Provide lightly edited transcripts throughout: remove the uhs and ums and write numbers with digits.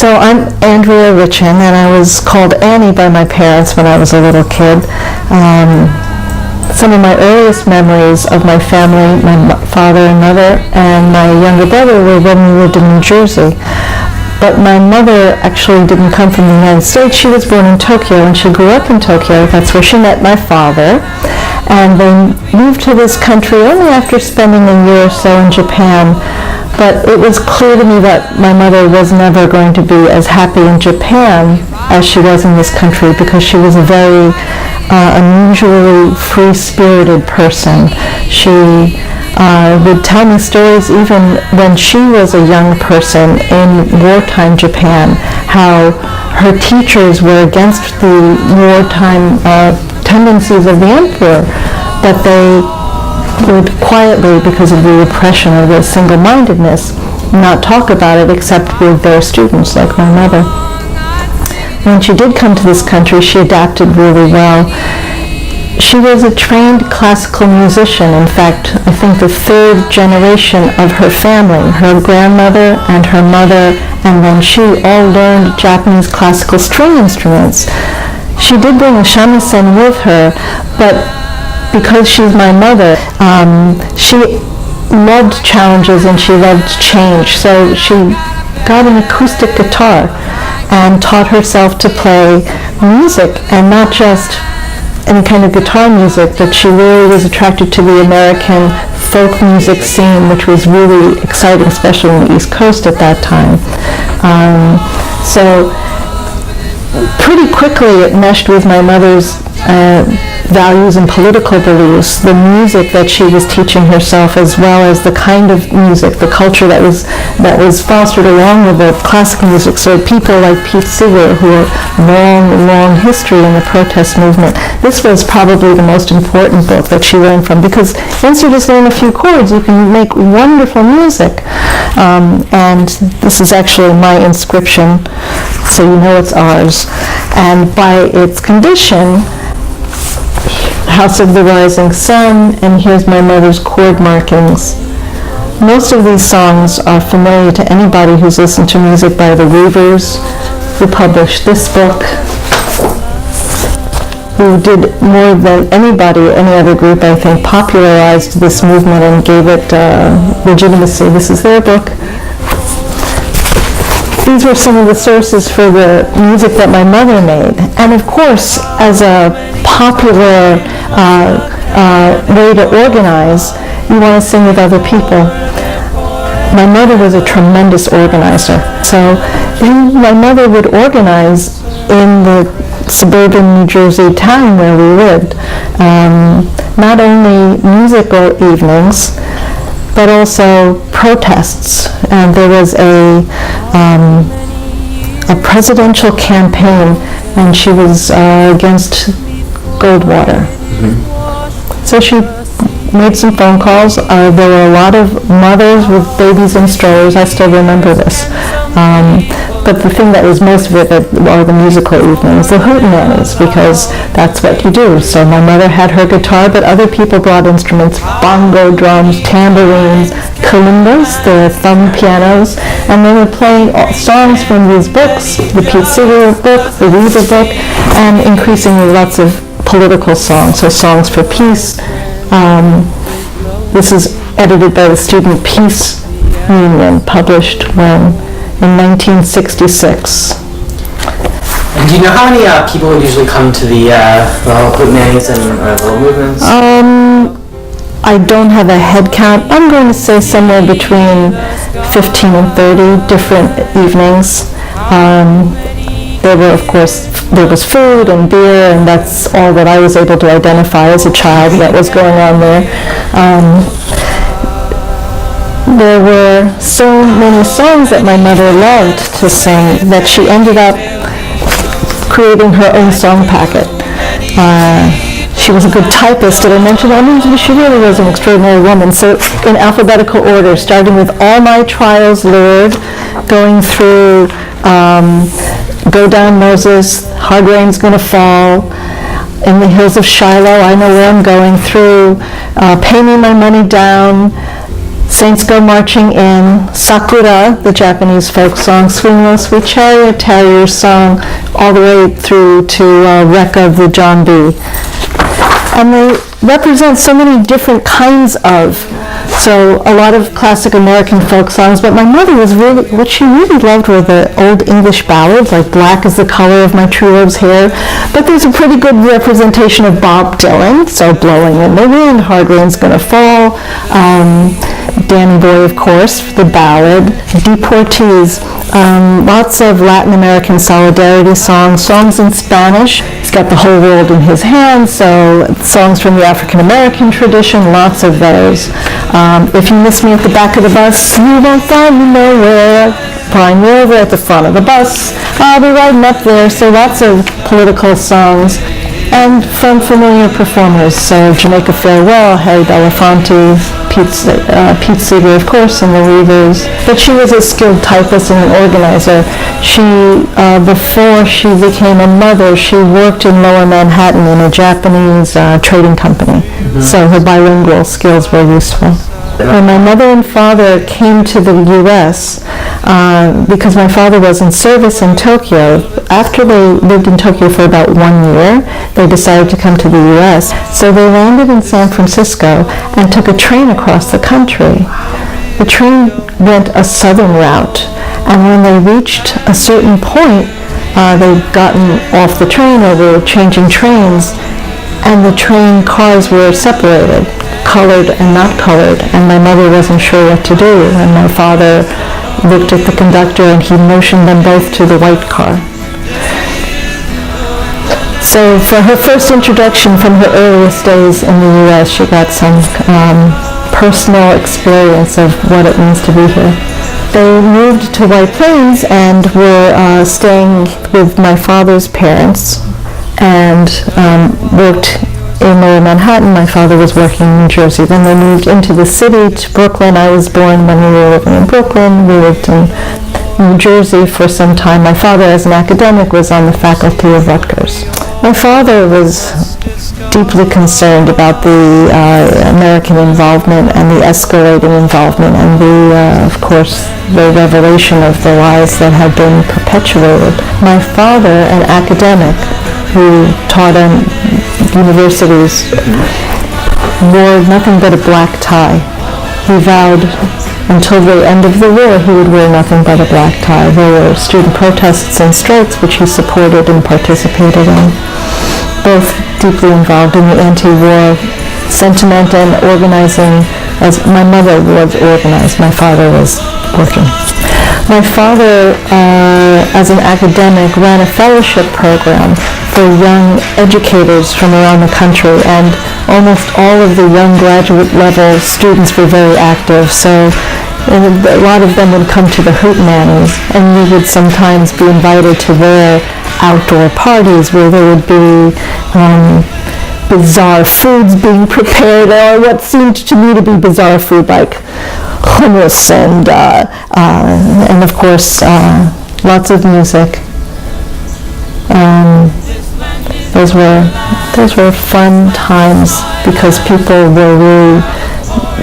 So I'm Andrea Richin, and I was called Annie by my parents when I was a little kid. Some of my earliest memories of my family, my father and mother, and my younger brother were when we lived in New Jersey. But my mother actually didn't come from the United States. She was born in Tokyo, and she grew up in Tokyo. That's where she met my father. And they moved to this country only after spending a year or so in Japan. But it was clear to me that my mother was never going to be as happy in Japan as she was in this country, because she was a very unusually free-spirited person. She would tell me stories even when she was a young person in wartime Japan, how her teachers were against the wartime tendencies of the emperor, but they would quietly, because of the repression or the single-mindedness, not talk about it except with their students, like my mother. When she did come to this country, she adapted really well. She was a trained classical musician. In fact, I think the third generation of her family, her grandmother and her mother, and then she, all learned Japanese classical string instruments. She did bring a shamisen with her, but because she's my mother, she loved challenges and she loved change. So she got an acoustic guitar and taught herself to play music, and not just any kind of guitar music, but she really was attracted to the American folk music scene, which was really exciting, especially on the East Coast at that time. So pretty quickly it meshed with my mother's values and political beliefs, the music that she was teaching herself, as well as the kind of music, the culture that was fostered along with the classical music. So people like Pete Seeger, who have long history in the protest movement. This was probably the most important book that she learned from, because once you just learn a few chords, you can make wonderful music. And this is actually my inscription, so you know it's ours. And by its condition, House of the Rising Sun, and here's my mother's chord markings. Most of these songs are familiar to anybody who's listened to music by the Weavers, who published this book, who did more than anybody or any other group, I think, popularized this movement and gave it legitimacy. This is their book. These were some of the sources for the music that my mother made. And of course, as a popular way to organize, you want to sing with other people. My mother was a tremendous organizer. So my mother would organize in the suburban New Jersey town where we lived, not only musical evenings, but also protests. And there was a presidential campaign, and she was against Goldwater. Mm-hmm. So she made some phone calls. There were a lot of mothers with babies in strollers. I still remember this. But the thing that was most vivid were the musical evenings, the hootenannies, because that's what you do. So my mother had her guitar, but other people brought instruments: bongo drums, tambourines, kalimbas, the thumb pianos, and they were playing songs from these books, the Pete Seeger book, the Weaver book, and increasingly lots of political songs, so songs for peace. This is edited by the Student Peace Union, published in 1966. And do you know how many people would usually come to the hootenannies and little movements? I don't have a head count. I'm going to say somewhere between 15 and 30 different evenings. There was food and beer, and that's all that I was able to identify as a child that was going on there. There were so many songs that my mother loved to sing that she ended up creating her own song packet. She was a good typist, did I mention that? I mean, she really was an extraordinary woman. So in alphabetical order, starting with All My Trials, Lord, going through Go Down Moses, Hard Rain's Gonna Fall, In the Hills of Shiloh, I Know Where I'm Going, through Pay Me My Money Down, Saints Go Marching In, Sakura, the Japanese folk song, Swing Low Sweet Chariot, Tarrier Song, all the way through to Wreck of the John B. And they represent so many different kinds of, so a lot of classic American folk songs, but my mother was really, what she really loved were the old English ballads, like Black is the Color of My True Love's Hair, but there's a pretty good representation of Bob Dylan, so Blowing in the Wind, Hard Rain's Gonna Fall, Danny Boy, of course, the ballad, Deportees, lots of Latin American solidarity songs in Spanish. He's got the whole world in his hands, so songs from the African American tradition, lots of those. If you miss me at the back of the bus, you won't find me nowhere. Find me over at the front of the bus. I'll be riding up there. So lots of political songs. And from familiar performers, so Jamaica Farewell, Harry Belafonte, Pete Seeger, of course, and the Weavers. But she was a skilled typist and an organizer. She, before she became a mother, she worked in Lower Manhattan in a Japanese trading company. Mm-hmm. So her bilingual skills were useful. When my mother and father came to the U.S., because my father was in service in Tokyo, after they lived in Tokyo for about 1 year, they decided to come to the U.S. So they landed in San Francisco and took a train across the country. The train went a southern route, and when they reached a certain point, they'd gotten off the train or were changing trains, and the train cars were separated, colored and not colored, and my mother wasn't sure what to do, and my father looked at the conductor and he motioned them both to the white car. So for her first introduction from her earliest days in the U.S., she got some personal experience of what it means to be here. They moved to White Plains and were staying with my father's parents and worked in Lower Manhattan. My father was working in New Jersey. Then they moved into the city to Brooklyn. I was born when we were living in Brooklyn. We lived in New Jersey for some time. My father, as an academic, was on the faculty of Rutgers. My father was deeply concerned about the American involvement and the escalating involvement and the, of course, the revelation of the lies that had been perpetuated. My father, an academic who taught in universities, wore nothing but a black tie. He vowed until the end of the war he would wear nothing but a black tie. There were student protests and strikes which he supported and participated in, both deeply involved in the anti-war sentiment and organizing, as my mother was organized, my father was working. My father, as an academic, ran a fellowship program for young educators from around the country, and almost all of the young graduate level students were very active, so a lot of them would come to the Hootenannies, and we would sometimes be invited to their outdoor parties where there would be bizarre foods being prepared, or what seemed to me to be bizarre food, like hummus and of course lots of music. Those were fun times because people were really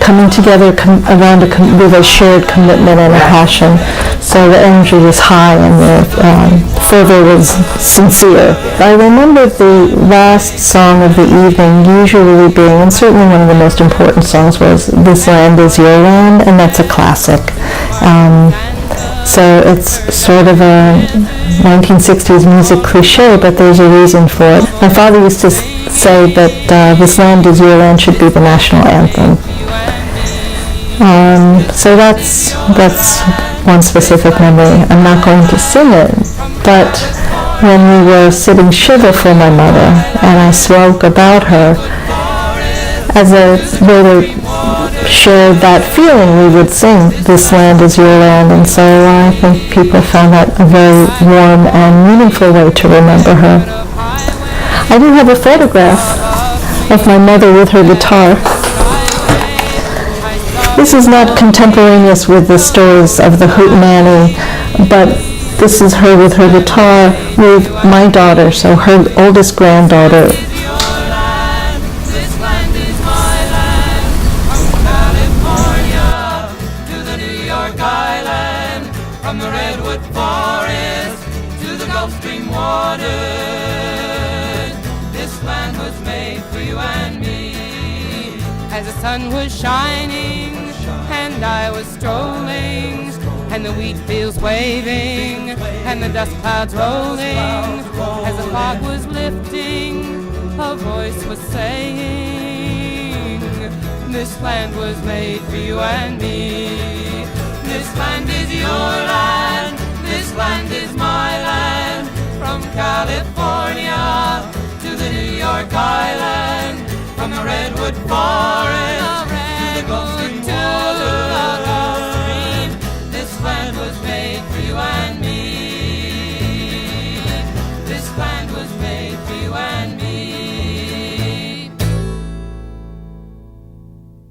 coming together around with a shared commitment and a passion. So the energy was high and the fervor was sincere. I remember the last song of the evening usually being, and certainly one of the most important songs was This Land Is Your Land, and that's a classic. So it's sort of a 1960s music cliche, but there's a reason for it. My father used to say that This Land Is Your Land should be the national anthem. So that's one specific memory. I'm not going to sing it, but when we were sitting Shiva for my mother, and I spoke about her as a way to share that feeling, we would sing This Land Is Your Land, and so I think people found that a very warm and meaningful way to remember her. I do have a photograph of my mother with her guitar. This is not contemporaneous with the stories of the Hootenanny, but this is her with her guitar with my daughter, so her oldest granddaughter. ordered. This land was made for you and me. As the sun was shining and I was strolling, and the wheat fields waving and the dust clouds rolling, as the fog was lifting, a voice was saying, this land was made for you and me. This land is your land, this land is my land, from California to the New York Island, from the Redwood Forest to the Gulf Stream.